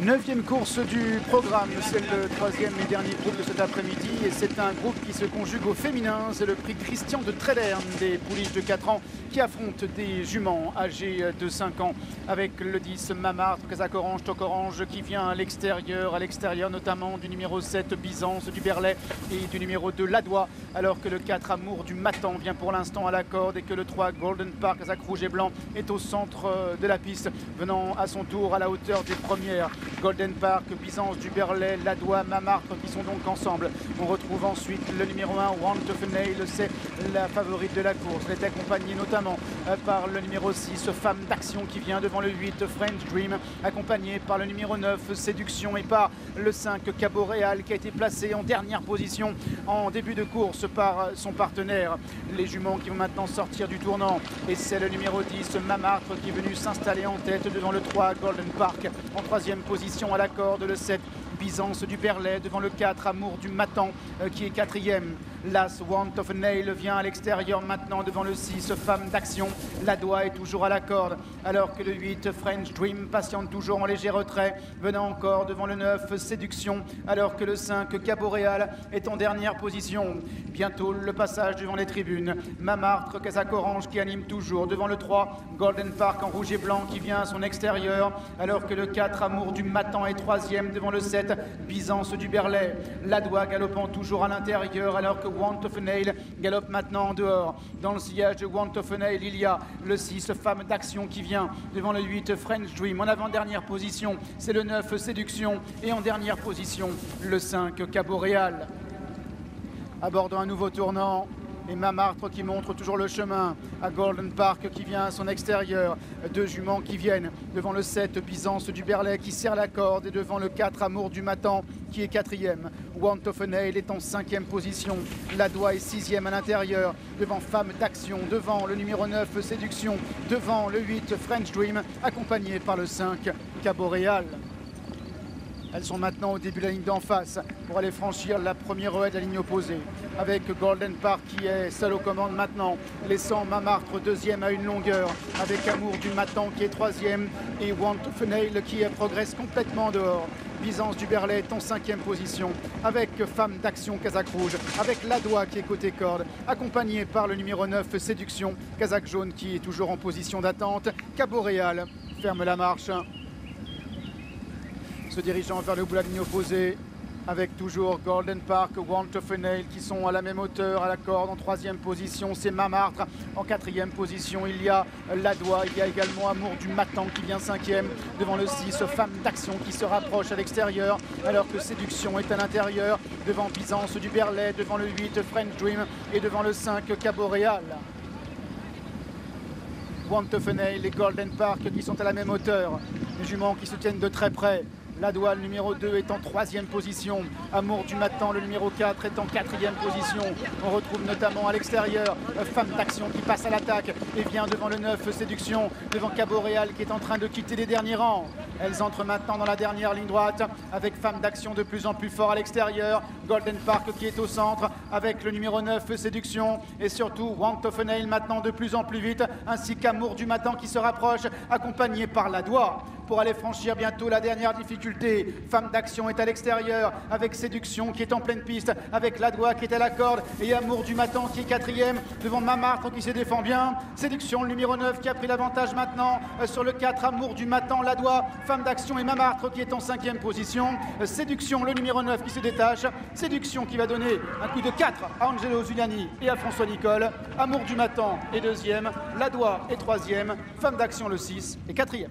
9e course du programme, c'est le 3e et dernier groupe de cet après-midi et c'est un groupe qui se conjugue au féminin. C'est le prix Christian de Tredern des pouliches de 4 ans qui affrontent des juments âgées de 5 ans avec le 10 Mamart, Casaque Orange, Toc Orange qui vient à l'extérieur notamment du numéro 7 Byzance du Berlay et du numéro 2 Ladois, alors que le 4 Amour du Matan vient pour l'instant à la corde et que le 3 Golden Park, Casaque Rouge et Blanc est au centre de la piste, venant à son tour à la hauteur des premières. Golden Park, Byzance du Berlay, Ladois, Mamartre qui sont donc ensemble. On retrouve ensuite le numéro 1, Want of a Nail, c'est la favorite de la course. Elle est accompagnée notamment par le numéro 6, Femme d'Action qui vient devant le 8, French Dream, accompagné par le numéro 9, Séduction et par le 5, Cabo Real qui a été placé en dernière position en début de course par son partenaire. Les juments qui vont maintenant sortir du tournant et c'est le numéro 10, Mamartre qui est venu s'installer en tête devant le 3, Golden Park. En 3e position à la corde, le 7, Byzance du Berlay devant le 4, Amour du Matan qui est 4e. L'As, Want of a Nail vient à l'extérieur maintenant devant le 6, Femme d'Action. Ladois est toujours à la corde alors que le 8, French Dream, patiente toujours en léger retrait, venant encore devant le 9, Séduction, alors que le 5, Cabo Real est en dernière position. Bientôt le passage devant les tribunes. Mamartre, Casaque Orange qui anime toujours devant le 3, Golden Park en rouge et blanc qui vient à son extérieur, alors que le 4, Amour du Matan est 3e devant le 7, Byzance du Berlay. Ladois galopant toujours à l'intérieur alors que Want of a Nail galope maintenant en dehors. Dans le sillage de Want of a Nail, il y a le 6, Femme d'Action qui vient devant le 8, French Dream. En avant-dernière position, c'est le 9, Séduction. Et en dernière position, le 5, Cabo Real. Abordant un nouveau tournant. Et Mamartre qui montre toujours le chemin à Golden Park qui vient à son extérieur. Deux juments qui viennent devant le 7 Byzance du Berlay qui serre la corde et devant le 4 Amour du Matan qui est 4e. Want of a Nail est en 5e position. Ladois est 6e à l'intérieur devant Femme d'Action, devant le numéro 9 Séduction, devant le 8 French Dream accompagné par le 5 Cabo Real. Elles sont maintenant au début de la ligne d'en face pour aller franchir la première haie de la ligne opposée. Avec Golden Park qui est seul aux commandes maintenant, laissant Mamartre 2e à une longueur, avec Amour du Matan qui est 3e et Want of a Nail qui progresse complètement dehors. Byzance du Berlay est en 5e position, avec Femme d'Action, Casaque Rouge, avec Ladois qui est côté corde, accompagné par le numéro 9, Séduction, Casaque Jaune qui est toujours en position d'attente. Cabo Real ferme la marche, se dirigeant vers le bout de la ligne opposée avec toujours Golden Park, Want of a Nail qui sont à la même hauteur à la corde. En 3e position, c'est Mamartre. En 4e position, il y a Ladois. Il y a également Amour du Matan qui vient 5e devant le 6, Femme d'Action qui se rapproche à l'extérieur alors que Séduction est à l'intérieur devant Byzance du Berlay, devant le 8, French Dream et devant le 5, Cabo Real. Want of a Nail et Golden Park qui sont à la même hauteur. Les juments qui se tiennent de très près. Ladois, le numéro 2, est en 3e position. Amour du Matan, le numéro 4, est en 4e position. On retrouve notamment à l'extérieur Femme d'Action qui passe à l'attaque et vient devant le 9, Séduction, devant Cabo Real qui est en train de quitter les derniers rangs. Elles entrent maintenant dans la dernière ligne droite avec Femme d'Action de plus en plus fort à l'extérieur. Golden Park qui est au centre avec le numéro 9, Séduction. Et surtout Want of a Nail maintenant de plus en plus vite, ainsi qu'Amour du Matan qui se rapproche, accompagné par Ladois. Pour aller franchir bientôt la dernière difficulté, Femme d'Action est à l'extérieur avec Séduction qui est en pleine piste, avec Ladois qui est à la corde et Amour du Matan qui est 4e devant Mamartre qui se défend bien. Séduction, le numéro 9 qui a pris l'avantage maintenant sur le 4, Amour du Matan, Ladois, Femme d'Action et Mamartre qui est en 5e position. Séduction, le numéro 9 qui se détache. Séduction qui va donner un coup de 4 à Angelo Zuliani et à François Nicole. Amour du Matan est 2e, Ladois est 3e, Femme d'Action le 6 et 4e.